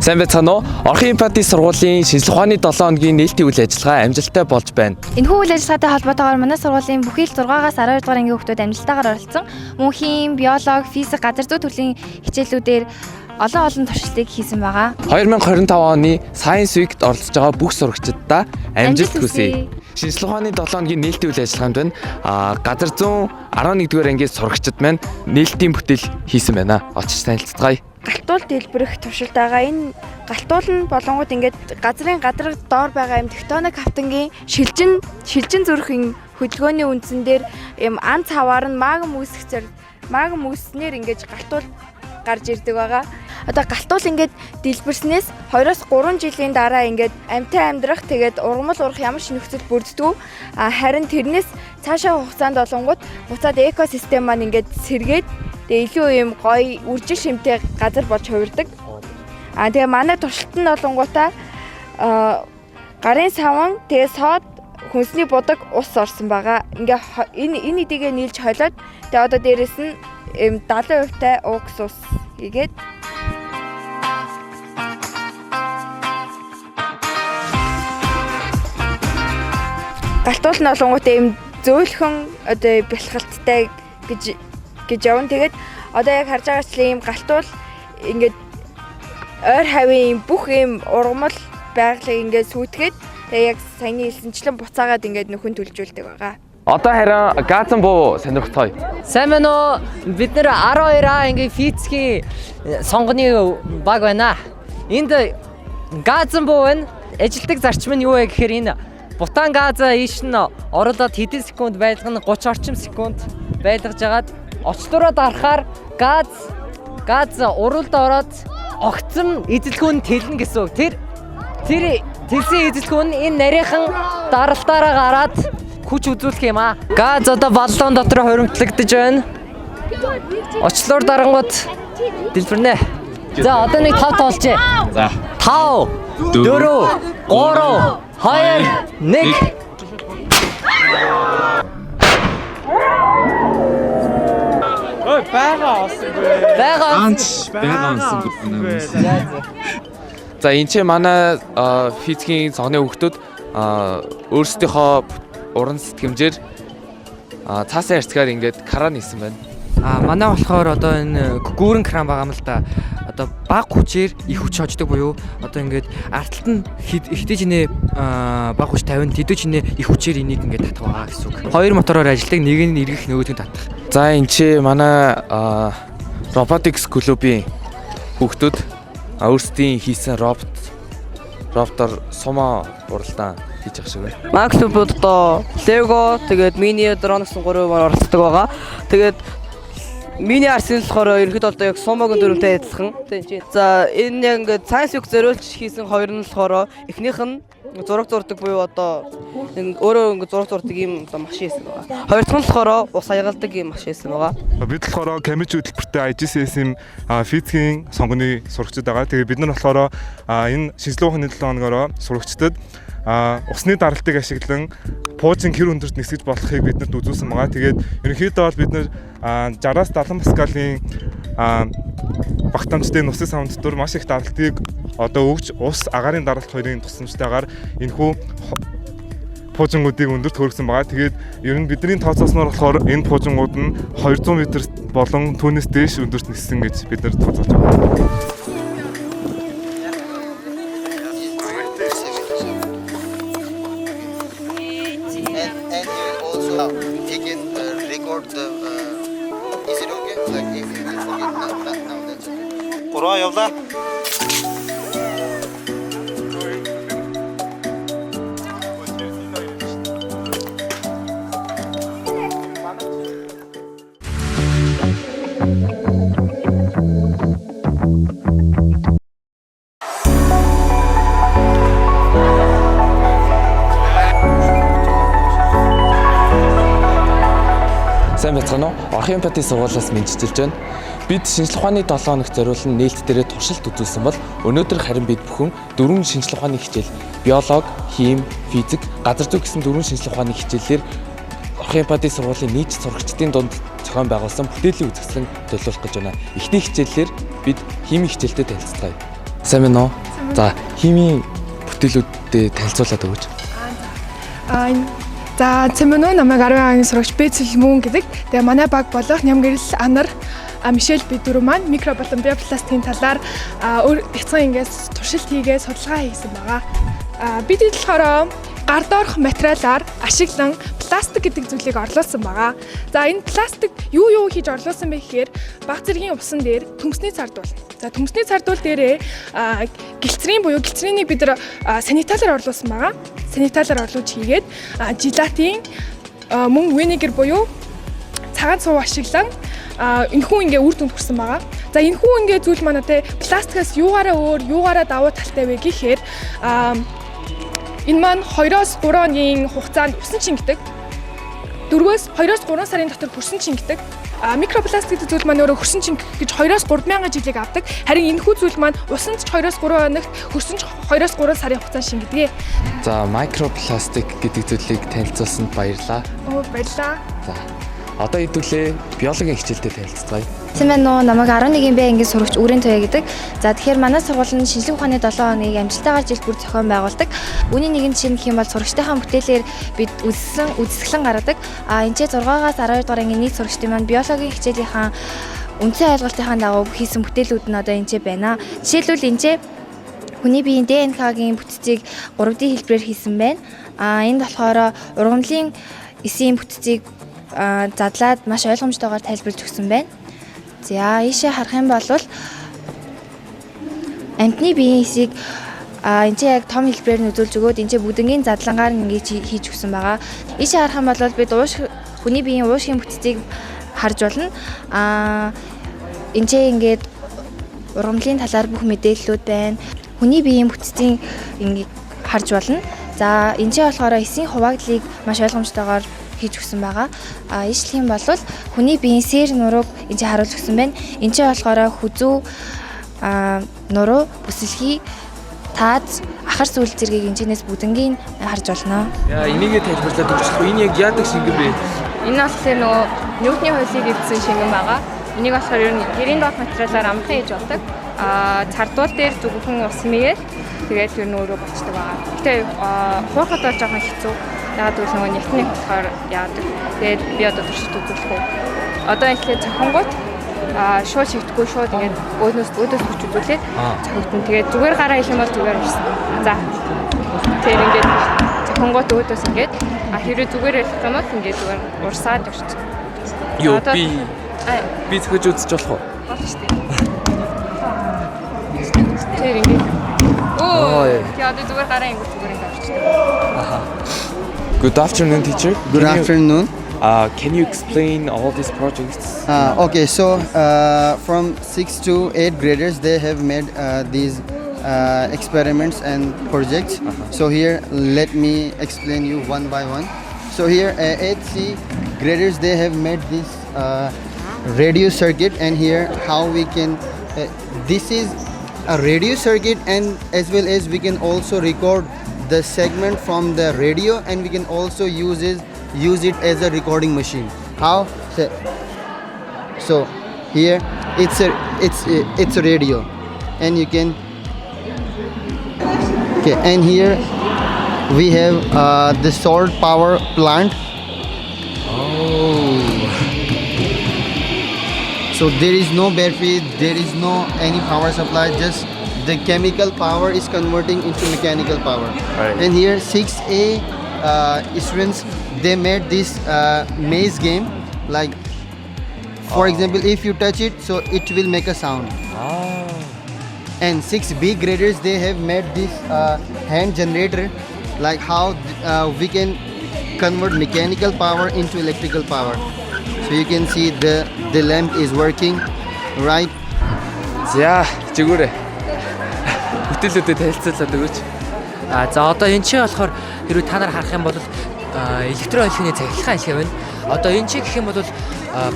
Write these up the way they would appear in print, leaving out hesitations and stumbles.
Сайн байцгаана уу? Орхон эмпати сургуулийн шинжилгээ ухааны 7 хоногийн нээлтийн үйл ажиллагаа амжилттай болж байна. Энэхүү үйл ажиллагаатай холбоотойгоор манай сургуулийн бүхий л 6-аас 12 дугаар ангийн хүүхдүүд амжилттайгаар оролцсон. Мөн хим, биологи, физик, газар зүй төрлийн хичээлүүдээр олон туршилтыг хийсэн байгаа. 2025 оны Science Week-д оролцож байгаа бүх сурагчдаа амжилт хүсье. Шинжилгээ ухааны 7 хоногийн нээлтийн үйл ажиллагаанд байна. Газар зүйн 11-р ангийн сурагчид маань нээлтийн бүтээл хийсэн байна. Очиж танилццгаая. Галтуул дэлбэрэх туршилтаагаа энэ галтуул нь болонгууд ингээд газрын гадар доор байгаа юм тектоник хавтангийн шилжин зүрхийн хөдөлгөөний үндсэн дээр юм ан цаваар нь магм үүснээр ингээд галтуул гарч ирдэг байгаа. Одоо галтуул ингээд дэлбэрснээс 2-3 жилийн дараа ингээд амьтан амьдрах тэгээд ургамал урах ямар ч нөхцөл бүрддэг. Харин тэрнээс цаашаа хугацаанд болонгууд буцаад экосистем маань ингээд сэргээд тэгээ илүү юм гоё үржил шимтэй газар болж хувирдаг. Тэгээ манай туршилт нь болонгуудаа гарын саван тэгээ сод хүнсний будаг ус орсон байгаа. Ингээ энэ эдигээ нийлж холиод тэгээ одоо дээрэс нь 70% тай укс ус хийгээд галтуул нь болонгууд ийм зөөлхөн одоо бэлхалттай гэж явна. Тэгээд одоо яг харж байгаачлаа ийм галтуул ингээд ойр хавийн бүх ийм ургамал байгалыг ингээд сүйтгэхэд тэгээ яг саяны хэлсэнчлэн буцаагаад ингээд нөхөн төлжүүлдэг байгаа. Одоо харин газан буу сонирхцгаая. Сайн байна уу? Бид нэр 12А ингээ физикийн сонгоны баг байна. Энд газан буу байна. Ажилтдаг зарчим нь юу вэ гэхээр энэ бутан газа ийш нь оруулаад хэдэн секунд байлгах нь 30 орчим секунд байлгаж агаад очлороо дарахаар газ уруулд ороод огцом эзэлхүүн тэлнэ гэсэн үг. Тэр тэлсэн эзэлхүүн энэ нарийнхан даралтаараа гараад хүч үзүүлэх юм аа. Газ одоо баллон дотор хоримтлагдаж байна. Очлоор дарангууд дэлбэрнэ. За одоо нэг 5 тоолжээ. За 5 4 3 2 1 За энэ ч манай физикийн цогны хүүхдүүд өөрсдийнхөө уран сэтгэмжээр цаасаа харьцгаар ингээд кран хийсэн байна. Манай болохоор одоо энэ гүүрэн кран байгаа юм л да. Одоо бага хүчээр их хүч хождог буюу одоо ингээд арталт нь хэдэж бага хүч 50 тэдэж их хүчээр энийг ингээд татах байгаа гэсэн үг. Хоёр мотороор ажилладаг, нэг нь эргэх, нөгөөдг нь татах. За энэ чи манай robotics клубын хүүхдүүд өөрсдийн хийсэн роботор сумо уралдаан хийж ах шиг байна. Манай клубуд одоо Lego тэгээд мини дрон гэсэн 3 маань оролцдог байгаа. Тэгээд миний арсенал болохоор ерөнхийдөө одоо яг сумогийн дүрмтэй адилхан. За энэ яг ингээд Science Week зориулж хийсэн хоёр нь болохоор эхнийх нь зураг зурдаг буюу одоо өөрөө ингээд зураг зурдаг юм одоо машин хийсэн байгаа. Хоёр дахь нь болохоор ус аягалдаг юм машин хийсэн байгаа. Бид болохоор Cambridge хөтөлбөртэй IGCS-ийн физикийн сонгоны сурагчид байгаа. Тэгээ бид нар болохоор энэ шинжилгээ ухааны 7 хоногоор сурагчдад усны даралтыг ашиглан пуужийн хэр өндөрт нисгэж болохыг биднэрт үзүүлсэн байгаа. Тэгээд ерөнхийдөө бол бид нар 60-аас 70 паскалийн багтаамжтай нусын савн дотор маш их даралтыг одоо өгч ус агаарын даралт хоёрын тусламжтайгаар энэхүү пуужингуудыг өндөрт хөргсөн байгаа. Тэгээд ер нь бидний тооцоосноор болохоор энэ пуужингууд нь 200 м болон түүнээс дээш өндөрт ниссэн гэж бид нар тооцоолж байгаа. Ураа явлаа. Сайн байцгаана уу? Орхон эмпати сургуулиас мэдчилж байна. Бид шинжилгээ ухааны 7 хоног зориулсан нээлт дээрээ туршилт үзүүлсэн бол өнөөдөр харин бид бүхэн 4 шинжилгээ ухааны хичээл биологи, хим, физик, газар зүй гэсэн 4 шинжилгээ ухааны хичээлээр Орхон эмпати сургуулийн нийт сурагчдын дунд зохион байгуулсан бүтээлийн үзэсгэлэн төлөвлөх гэж байна. Эхний хичээлээр бид химийн хичээлтэй танилцгаая. Сайн байна уу? За, химийн бүтээлүүдтэй танилцуулаад өгөөч. За цэмэнүү намайг 10 оны сурагч Бэцэлмүүн гэдэг. Тэгээ манай баг болох Нямгэрэл Анар Мишель бид дөрөв маань микроболон биопластикийн талаар бяцхан ингээс туршилт хийгээд судалгаа хийсэн байгаа. Бид болохоор гар доорх материалаар ашиглан пластик гэдэг зүйлийг орлуулсан байгаа. За энэ пластик юу хийж орлуулсан бэ гэхээр баг зэргийн усан дээр төмсний цардуул. За төмсний цардуул дээрээ гэлцрийн буюу гэлцрийнийг бид нар саниталаар орлуулсан байгаа. Саниталаар орлуулж хийгээд желатин мөн винегер буюу цагаан цуу ашиглан энэхүү ингээ үр дүнд хүрсэн байгаа. За энэхүү ингээ зүйл манай те пластикаас юугаараа өөр, юугаараа давуу талтай вэ гэхээр энэ маань 2-3 хоногийн хугацаанд усан чингдэг. 4-3 сарын дотор хөрсөн чингдэг. Микропластик гэдэг зүйл маань өөрөө хөрсөн чингэх гэж 2-3 мянган жилиг авдаг. Харин энэхүү зүйл маань усан 2-3 хоногт хөрсөн 2-3 сарын хугацаанд шингэдэг. За, микропластик гэдэг зүйлийг танилцуулсанд баярлалаа. Баярлалаа. За. Одоо хэдүүлээ биологийн хичээлдээ танилцгаая. Сайн байна уу? Намайг 11-ийн Б ангийн сурагч Үрэн Туяа гэдэг. За тэгэхээр манай сургууль нь шинжлэх ухааны 7 хоног амжилттайгаар жил бүр зохион байгуулдаг. Үүний нэгэн жишээ гэх юм бол сурагчдынхаа бүтээлээр бид үзэсгэлэн гаргадаг. Энд 6-аас 12 дугаар ангийн нийт сурагчдын маань биологийн хичээлийнхаа үндсэн ойлголтынхаа дагуу хийсэн бүтээлүүд нь одоо энд байна. Жишээлбэл энд хүний биеийн ДНК-гийн бүтцийг 3D хэлбэрээр хийсэн байна. Энд болохоор ургамлын эсийн бүтцийг задлаад маш ойлгомжтойгоор тайлбарлаж өгсөн байна. За, ийшээ харах юм бол амьтны биеийн эсийг энэ яг том хэлбэрээр нь үзүүлж өгөөд энэ бүгднгийн задлангаар ингэж хийж өгсөн байгаа. Ийшээ харах юм бол бид хүний биеийн уушгийн бүтцийг харж болно. Энэ ингээд ургамлын талаар бүх мэдээллүүд байна. Хүний биеийн бүтцийн ингээд харж болно. За, энэ болохоор эсийн хуваагдлыг маш ойлгомжтойгоор хийж өгсөн байгаа. Ижлэх юм бол хүний биеийн сэр нурууг энэ харуулж өгсөн байна. Энэ ч болохоор хүзүү нуруу, бүсэлхий, таац, ахар сүүл зэргийг энэчнээс бүгднгийн харж болно. Яа, энийгээ тайлбарлаад өгчлөө. Энэ яг яадаг шингэн бэ? Энэ болохоор нөгөө Ньютоны хуулийг эзэн шингэн байгаа. Энийг болохоор ер нь гэрийн доорх материалаар амхан хийж болдог. Цардуул дээр зүгхэн ус мэгээд тэгээд ер нь өөрөө болцдог байгаа. Гэтэ хуурахад бол жоохон хэцүү. Яагаад гэвэл нөгөө нягтныг болохоор яадаг. Тэгээд би одоо туршид үзүүлэх үү. Одоо ихлээр цохонгууд шууд шигдэхгүй шууд ингээд өөдөөс хүч үзүүлээд цохогдсон. Тэгээд зүгээр гараа хэлэх юм бол зүгээр ирсэн. За. Тэр ингээд цохонгууд өөдөөс ингээд хэрэг зүгээр хэлэх юм бол ингээд зүгээр урсаад өгч. Юу би зөвхөж үзэж болох уу? Болно шүү дээ. Тэр ингээд тэгээд зүгээр гараа ингээд зүгээр ингээд авчихсан. Good afternoon, teacher. Good afternoon. Can you explain all these projects? Okay, so from 6 to 8 graders, they have made these experiments and projects. So here, let me explain you one by one. So here, 8C graders, they have made this radio circuit, and here how we can. This is a radio circuit, and as well as we can also record the segment from the radio, and we can also use it as a recording machine. How? So here it's a radio, and you can and here we have the salt power plant. So there is no battery, there is no any power supply, just the chemical power is converting into mechanical power. Right. And here 6A students, they made this maze game, like for example, if you touch it, so it will make a sound. And 6B graders, they have made this hand generator, like how we can convert mechanical power into electrical power. So you can see the lamp is working, right? За, жигүүрээ. Бүтээлүүдэд танилцуулаад өгөөч. За одоо энэ чинь болохоор хэрвээ та нар харах юм бол электрон хэлхийний цахилгаан хэлхий байна. Одоо энэ чинь гэх юм бол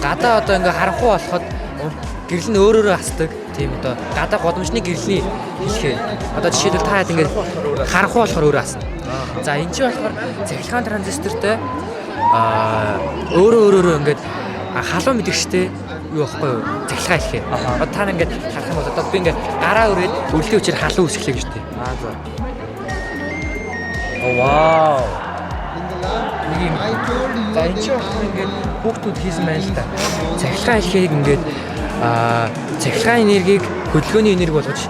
гадаа одоо ингээ харанхуй болоход гэрэл нь өөрөөрөө хасдаг. Тийм одоо гадаа годамжны гэрлийн хэлхий. Одоо жишээлбэл та хэд ингээ харанхуй болохоор өөрөө хасна. За энэ чинь болохоор цахилгаан транзистортой өөрөөрөө ингээд халуун мэдгчтэй юу байхгүй юу? Цахилгаан хэлхээ. Одоо та ингээд харах юм бол одоо би ингээд гараа өрөөд өрлийн хүчээр халуун үсгэлээ гэж дээ. За. Оо вау. За энэ ч ингээд хүүхдүүд хийсэн байна л да. Цахилгаан хэлхийг ингээд цахилгаан энергийг хөдөлгөөний энерги болгож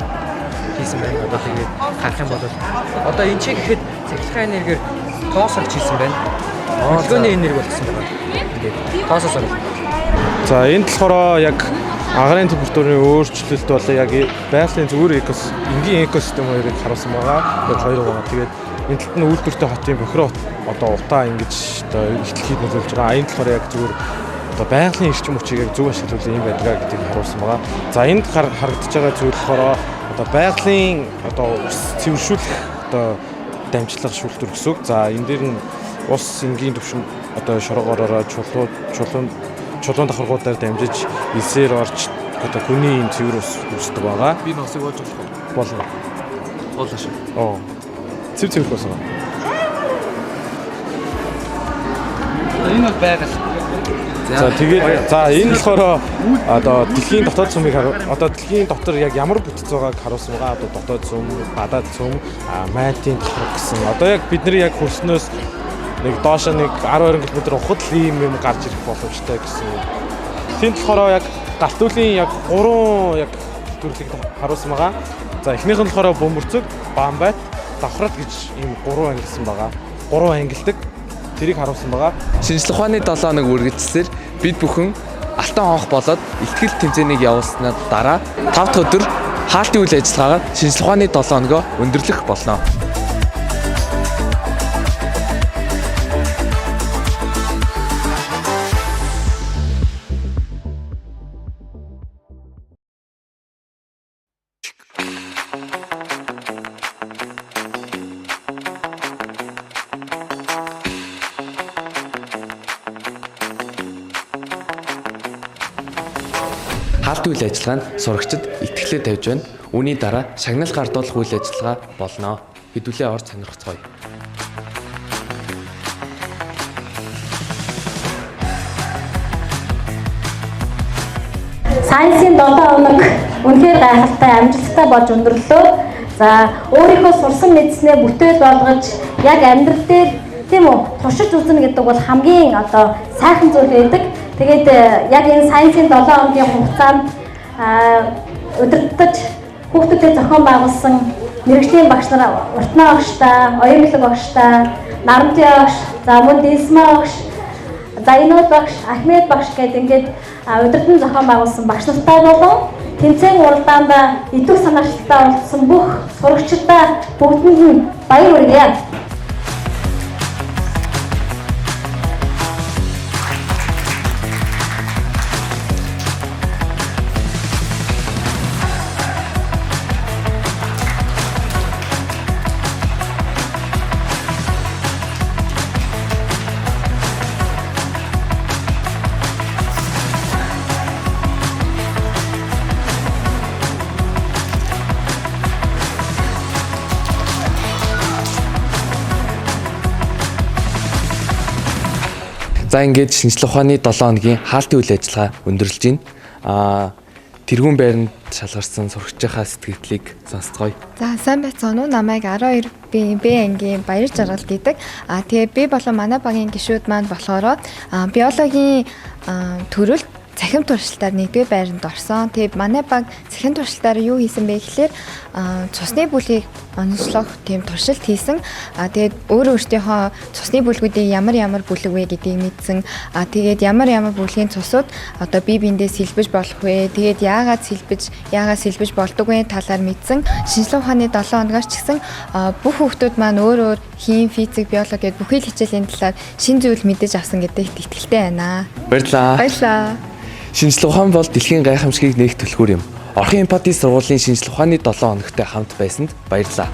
хийсэн байна. Одоо тэгээд харах юм бол одоо энэ ч гэхэд цахилгаан энергиэр тоосорч хийсэн байна. Хөдөлгөөний энерги болгосон байна. Тэгээд тоосоос орно. За энэ болохоор яг агарын температурын өөрчлөлт бол яг байгалийн зүгээр энгийн экосистем хоёрыг харуулсан байгаа. Яг хоёр байгаа. Тэгээд энэ талд нь үйлдвэртэй хотын бохироо одоо утаа ингэж одоо ихтлэхэд нөлөөлж байгаа. Энэ болохоор яг зүгээр одоо байгалийн эрчим хүчийг яг зөв ашиглуулсан юм байдаг гэдгийг харуулсан байгаа. За энд харагдаж байгаа зүйл болохоор одоо байгалийн одоо ус цэвэршүүлэх одоо дамжлага шүүлтүр гэсэн үг. За энэ дээр нь ус энгийн түвшинд одоо шоргоороо чулуун давхаргуудаар дамжиж элсээр орж одоо хүний энэ цэвэр ус үүсдэг байгаа. Би носыг ууж болно. Уулаа шүү. Цэвэр ус байгаа. Энэ бол байгаль. За тэгээд энэ болохоор одоо дэлхийн дотоод цөмийг одоо дэлхийн дотор яг ямар бүтц байгааг харуулсан байгаа. Одоо дотоод цөм, гадаад цөм, майтын давхар гэсэн. Одоо яг бид нар яг хөрснөөс нэг доошо нэг 12 км ухад л ийм юм гарч ирэх боломжтой гэсэн. Тэнд болохоор яг галт үлийн яг 3 яг төрлийг харуулсан байгаа. За эхнийх нь болохоор бөмбөрцөг, бамбайт, давхрат гэж ийм 3 ангилсан байгаа. 3 ангилдаг. Тэрийг харуулсан байгаа. Шинжлэх ухааны 7 хоног үргэлжлэлээр бид бүхэн алтан хонх болоод ихтгэл тэмцээнийг явуулснаа дараа 5 дахь өдөр хаалтын үйл ажиллагаагаар шинжлэх ухааны 7 хоногоо өндөрлөх болно. Хаалтын үйл ажиллагаа нь сурагчид итгэлээ тавьж байна. Үүний дараа шагнал гардуулах үйл ажиллагаа болно. Хэдүүлээ орж сонирхцгоё. Сайенсийн 7 хоног үнэхээр гайхалтай амжилттай болж өндөрлөө. За өөрийнхөө сурсан мэдснээ бүтээл болгож яг амьдрал дээр тийм үү туршиж үзнэ гэдэг бол хамгийн одоо сайхан зүйл байдаг. Тэгээд яг энэ сайенсийн 7 хоногийн хугацаанд удирдах хүүхдүүдэд зохион байгуулсан мэрэгжлийн багш нар Уртнаа багштай, Оюунлаг багштай, Нарамтын багш, за мөн Дисма багш, Зайнууд багш, Ахмед багш гэдэг ингээд удирдан зохион байгуулсан багш нартай болон тэмцээн уралдаанд идэв санаачтай оролцсон бүх сурагчдаа бүгдэнд нь баяр хүргэе. За ингээд шинжлэх ухааны 7 хоногийн хаалтын үйл ажиллагаа өндөрлж байна. Тэргүүн байранд шалгарсан сурагчийнхаа сэтгэлдлийг сонсцгоё. За сайн байцгаана уу? Намайг 12 Б ангийн Баяр Жаргал гэдэг. Тэгээ би болон манай багийн гишүүд маань болохоор биологийн төрөлд цахим туршилтаар 1-р байранд орсон. Тэгээ манай баг цахим туршилтаар юу хийсэн бэ гэхээр цусны бүлгийг онцлох тийм туршилт хийсэн. Тэгээд өөрийнхөө цусны бүлгүүдийн ямар бүлэг вэ гэдгийг мэдсэн. Тэгээд ямар бүлгийн цусууд одоо бие биендээ сэлбэж болох вэ? Тэгээд яагаад сэлбэж болдог вэ талаар мэдсэн. Шинжлэх ухааны 7 хоногоос ч гэсэн бүх хүүхдүүд маань өөр хим, физик, биологи гэдэг бүхий л хичээлийн талаар шинэ зүйл мэдэж авсан гэдэгт итгэлтэй байна. Баярлалаа. Шинжлэх ухаан бол дэлхийн гайхамшигыг нээх түлхүүр юм. Орхон эмпати сургуулийн шинжлэх ухааны 7 хоногтой хамт байсанд баярлалаа.